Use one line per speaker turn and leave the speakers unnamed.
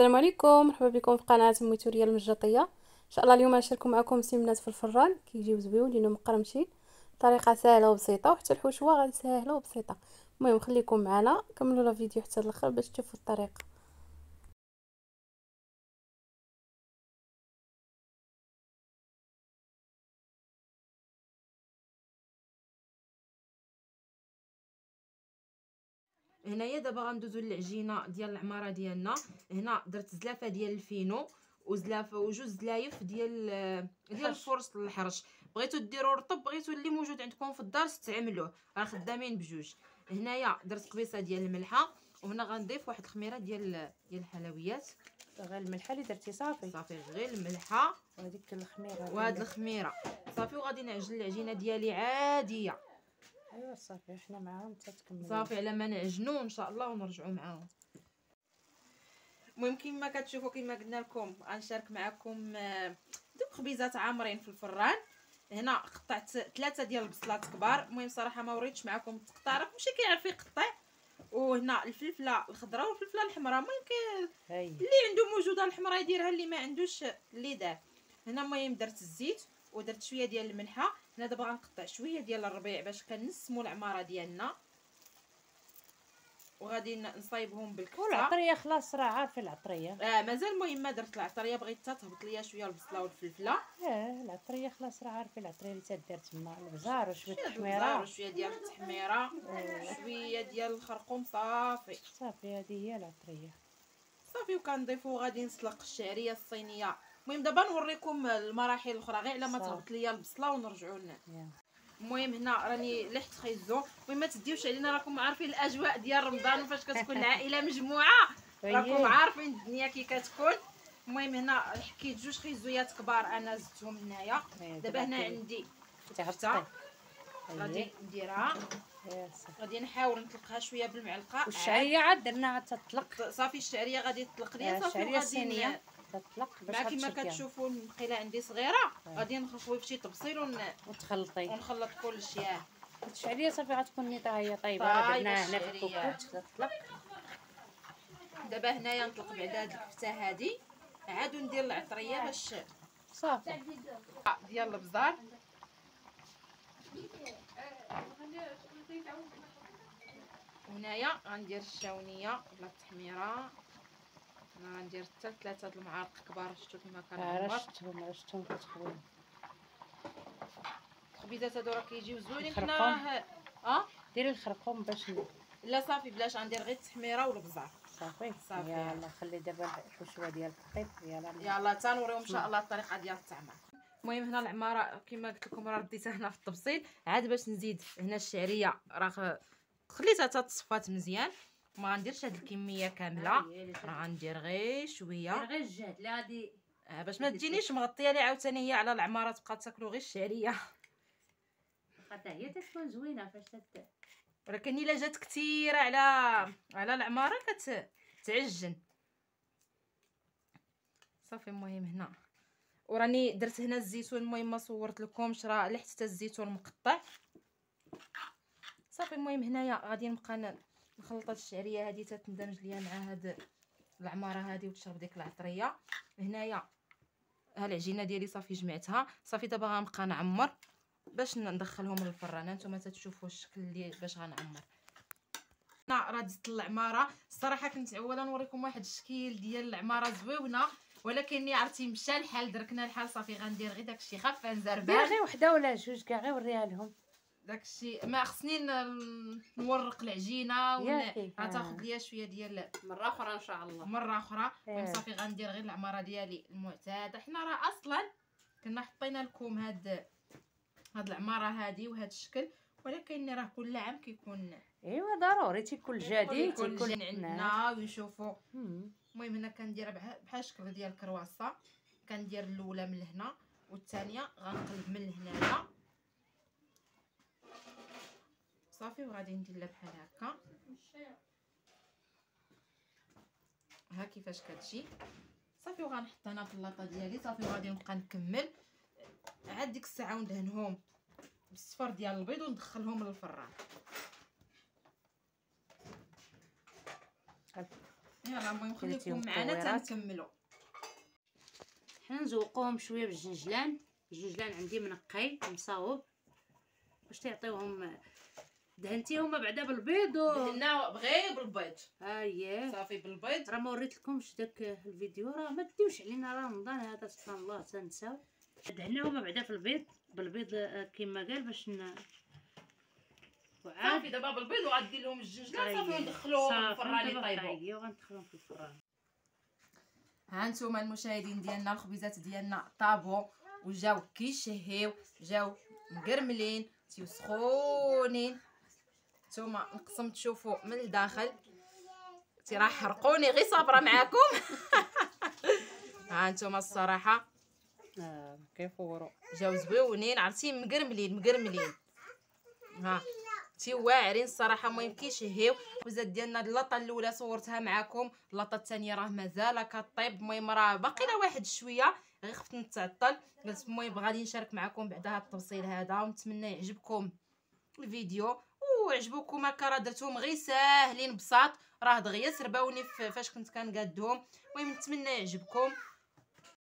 السلام عليكم، مرحبا بكم في قناه ميتوريا المجاطيه. ان شاء الله اليوم غنشارك معكم سمنات في الفران كيجيو زويونين ومقرمشين. طريقه سهله وبسيطه، وحتى الحشوه غادي سهله وبسيطه. المهم خليكم معنا كملوا لا فيديو حتى الاخر باش تشوفوا الطريقه.
هنايا دابا غندوزو للعجينه ديال العماره ديالنا. هنا درت زلافه ديال الفينو وزلافه وجوج زلايف ديال الفرص الحرش. بغيتو ديروا رطب، بغيتو اللي موجود عندكم في الدار استعملوه، راه خدامين بجوج. هنايا درت قبيصه ديال الملحه، وهنا غنضيف واحد الخميره ديال الحلويات.
غير الملحه اللي درتي
صافي غير الملحه
وهذيك الخميره
وهاد الخميره صافي. وغادي نعجن العجينه ديالي عاديه.
ايوا صافي حنا معاهم حتى تكملوا
صافي على ما نعجنوا ان شاء الله ونرجعوا معاهم. المهم كما كتشوفوا كما قلنا لكم غنشارك معكم دوك خبيزات عامرين في الفران. هنا قطعت 3 ديال البصلات كبار. المهم صراحه ما وريتش معكم التقطاع، راه كلشي كيعرف يقطع. وهنا الفلفله الخضراء والفلفله الحمراء. المهم اللي عنده موجوده الحمراء يديرها، اللي ما عندوش اللي دار. هنا المهم درت الزيت ودرت شويه ديال الملحه. هنا دابا غنقطع شويه ديال الربيع باش كنسموا العماره ديالنا، وغادي نصايبهم بالكفته.
والعطريه خلاص راه عارفه العطريه.
مازال. المهم ما درت العطريه، بغيت تهبط ليا شويه البصله والفلفله.
العطريه خلاص راه عارفه العطريه اللي تدار تما، البزار وشويه
التحميره وشويه ديال التحميره شويه ديال الخرقوم. صافي
هذه هي العطريه.
صافي وكنضيفو غادي نسلق الشعريه الصينيه. المهم دابا نوريكم المراحل الاخرى غير على ما تهبط ليا البصله ونرجعوا لنا. المهم هنا راني لحت خيزو. المهم ما تديوش علينا، راكم عارفين الاجواء ديال رمضان وفاش كتكون العائله مجموعه، راكم عارفين الدنيا كي كتكون. المهم هنا حكيت 2 خيزويات كبار انا زدتهم هنايا. دابا هنا عندي كفته غادي نديرها. غادي نحاول نطلقها شويه بالمعلقه.
والشعريه عاد درناها تطلق.
صافي الشعريه غادي تطلق ليا. صافي
الشعريه الصينيه تطلق
باش كما كتشوفوا النقيله عندي صغيره. غادي نخوي فشي تبصيل
وتخلطي
ونخلط كلشي.
الشعريه صافي غتكون نيطه هي طايبه. درناها هنا في الكوكوت تطلق.
دابا هنايا نطلق بعد هاد الكفته هادي عاد وندير العطريه باش
صافي
ديال البزار. هنايا غندير الشاونيه ولا التحميره. انا غندير حتى 3 المعالق كبار. شفتوا كما كنعمر
رشتهم كتخويو.
الخبيزات هادو راه كيجيو زوينين. حنا
ديري الخرقوم باش
لا صافي بلاش، غندير غير التحميره والبزار.
صافي يلا خلي دابا الحشوه ديال القطيب.
يلا تنوريهم ان شاء الله الطريقه ديال التعمير. المهم هنا العماره كما قلت لكم راه رديتها هنا في التبصيل عاد باش نزيد هنا الشعريه. راه خليتها تصفات مزيان، ما غنديرش هاد الكميه كامله، راه غندير غير شويه
غير الجهد اللي غادي
باش ما تجينيش مغطيه لي عاوتاني هي على العماره تبقى تاكلوا غير الشعريه.
حتى هي تكون زوينه فاش
ولكن الا جات كثيره على العماره كتعجن. صافي المهم هنا وراني درت هنا الزيتون. المهم ما صورت لكمش، راه لحت حتى الزيتون مقطع. صافي المهم هنايا غادي نبقى نخلط هاد الشعريه هادي تندمج ليا مع هاد العماره هادي وتشرب ديك العطريه. هنايا ها العجينه ديالي صافي جمعتها. صافي دابا غنبقى نعمر باش ندخلهم للفران. هانتوما تتشوفوا الشكل اللي باش غنعمر. انا راه دزت العماره. الصراحه كنت عوضه نوريكم واحد الشكل ديال العماره زويونه، ولكن عرفتي مشى الحال دركنا الحال. صافي غندير غير داكشي خفان زربان.
غير وحده ولا جوج كاع، غير وريها لهم.
داكشي ما خصني نورق العجينه غتاخذ ليا شويه ديال
مره اخرى ان شاء الله.
مره اخرى. صافي غندير غير العماره ديالي المعتاده. حنا راه اصلا كنا حطينا لكم هاد العماره هادي وهذا الشكل، ولكن راه كل عام كيكون
ايوا ضروري تيكون جديد
تيكون عندنا ويشوفوا. المهم هنا كندير بحال الشكل ديال الكرواسه. كندير الاولى من هنا والثانيه غنقلب من هنايا. صافي وغادي ندير لها بحال هكا. ها كيفاش كتجي. صافي وغنحط هنا في اللاطه ديالي. صافي وغادي نبقى نكمل عاد ديك الساعه وندهنهم بالصفر ديال البيض وندخلهم للفران. يلا المهم خليكم
درتيهم
معنا
مكورات.
تنكملوا.
حنا نزوقوهم شويه بالجنجلان. الجنجلان عندي منقي مصاوب باش تعطيوهم. دهنتيهم بعدا بالبيض
دهنا غير بالبيض.
اييه
صافي بالبيض.
راه ما وريتلكمش داك الفيديو، راه ما تديوش علينا رمضان هذا سبحان الله تنساو. دهناهم بعدا في البيض بالبيض كما قال باش وعاد
صافي دابا بالبيض وغادير لهم الجنجله صافي وندخلوهم للفران يطيبوا.
اييه وغندخلوهم في الفران.
ها نتوما المشاهدين ديالنا الخبيزات ديالنا طابو وجاو كيشهيو، جاو مقرملين تيسخونين. نتوما نقسم تشوفوا من الداخل تي راه حرقوني، غير صابره معاكم. ها نتوما الصراحه
كيفوروا
جاو زويونين، عرفتي مقرملين. ها تي واعرين الصراحه. المهم كيشهيو. الخبزات ديالنا اللاطه الاولى صورتها معكم، اللاطه الثانيه راه مازال كطيب. المهم راه باقي لها واحد شويه، غير خفت نتعطل. قلت المهم غادي نشارك معكم بعدا هذا التفصيل هذا، ونتمنى يعجبكم الفيديو ويعجبوكم. هكا راه درتهم غير ساهلين بساط، راه دغيا سرباوني فاش كنت كنقادهم. المهم نتمنى يعجبكم.